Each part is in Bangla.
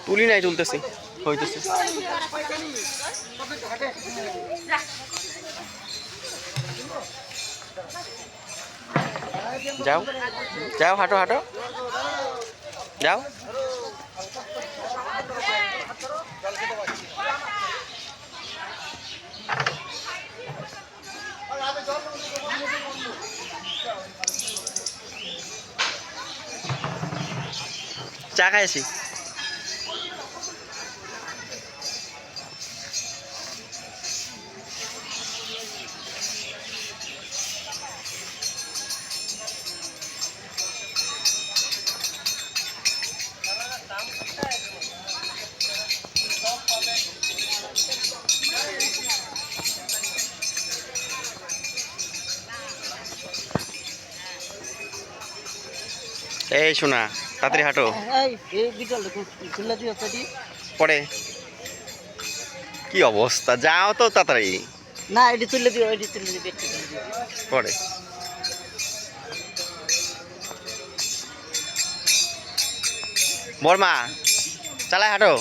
তুলি নাই, তুলতেছি, হইতেছে। যাও যাও, হাঁটো হাঁটো, যাও। চা খাইছি। এই শোনা, তাড়াতাড়ি হাঁটো। পরে কি অবস্থা, যাও তো তাড়াতাড়ি। না, এটি তুলে দিও, এটি তুলে দিও, পরে বর্মা চালায় হাঁটো।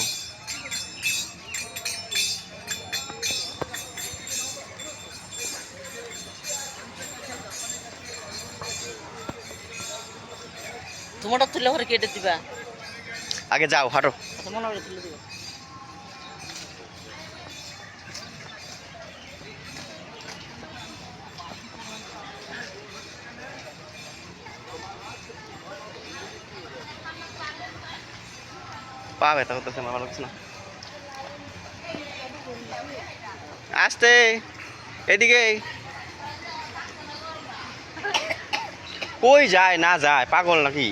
তোমারটা তুলে পরে কেটে দিবা। আগে যাও, হাঁটো। তোমার তুলে দিবা। পা ব্যথা করতেছে, আমার ভালো লাগছে না। আসতে এদিকে, কই যায় না যায়, পাগল নাকি?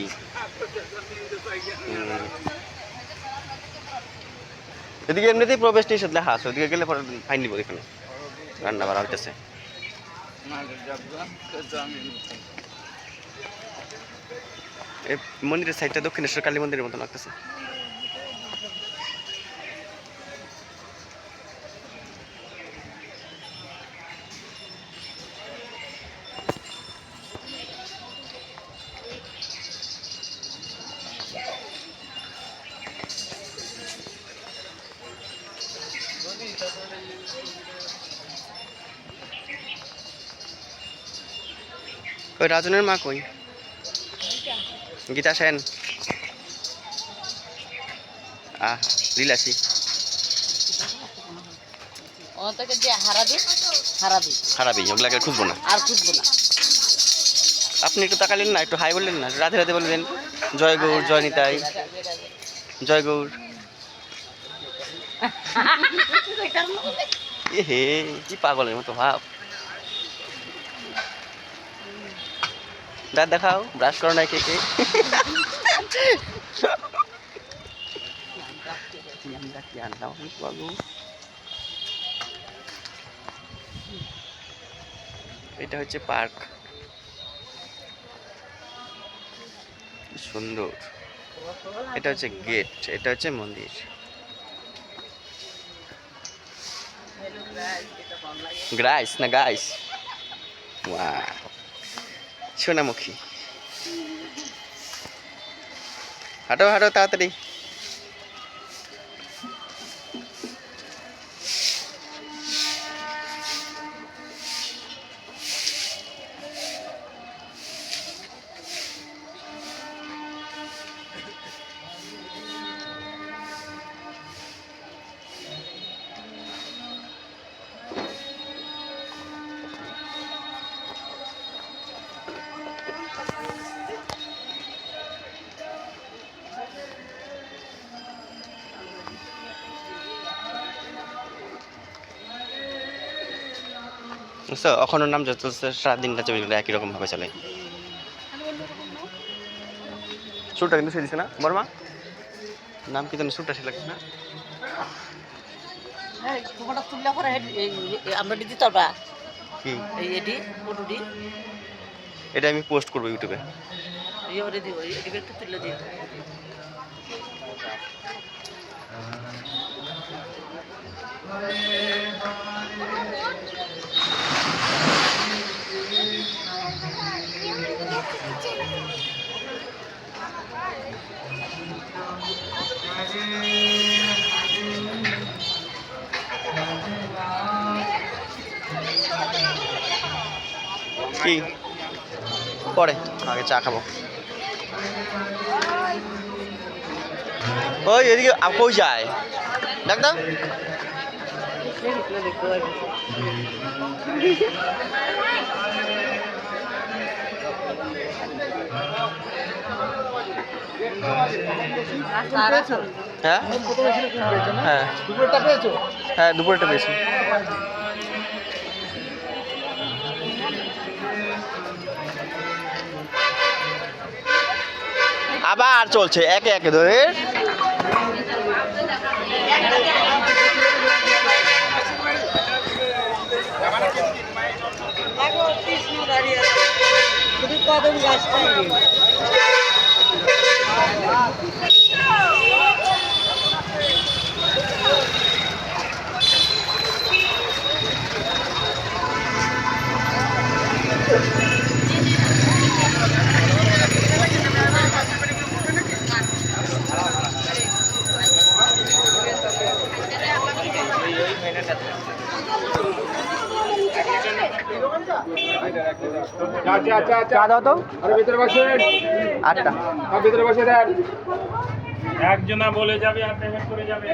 এদিকে এমনিতেই প্রবেশ নিষেধ লেখা আছে, ওদিকে গেলে পরে ফাইন নিব। এখানে রান্না বাড়া হইতেছে। এই মন্দিরের সাইডটা দক্ষিণেশ্বর কালী মন্দিরের মতো লাগতেছে। ওই রাজনের মা কই? গীতা সেন। লীলাসী। হারাবি, ওগুলাকে খুঁজবো না, আর খুঁজবো না। আপনি একটু তাকালেন না, একটু হাই বললেন না, রাধে রাধে বললেন। জয় গৌর, জয় নিতাই, জয় গৌর। এ হে, কি পাগলের মতো ভাব। দাঁত দেখাও, ব্রাশ করো নাই কে কে? এটা হচ্ছে পার্ক, সুন্দর। এটা হচ্ছে গেট, এটা হচ্ছে মন্দির। গ্রাইস না গাইস? সোনামুখী। হাঁটো হাঁটো তাড়াতাড়ি। বুঝছো, অখণ্ড নাম যত সারাদিনটা চলবে একই রকম ভাবে চলে। সুরটা কিন্তু সে দিছে না বর্মা, নাম কি জানি, সুরটা সে লাগছে না। তোমারটা তুললে পরে আমরা দিতে পারবা কি এডি ফটোডি? এটা আমি পোস্ট করবো ইউটিউবে। ওরে দিও, এডি একটু তুলে দিও। কি পরে আগে চা খাবো। ওই এদিকে কই যায় ডাক্তার? হ্যাঁ হ্যাঁ হ্যাঁ দুপুরটা পেয়েছি। আবার চলছে একে একে ধরে। কদম গাছটাই চা দাও তো। ভিতরে বসেন, 8টা। ভিতরে বসে দেন। একজনা বলে যাবে আর পেমেন্ট করে যাবে।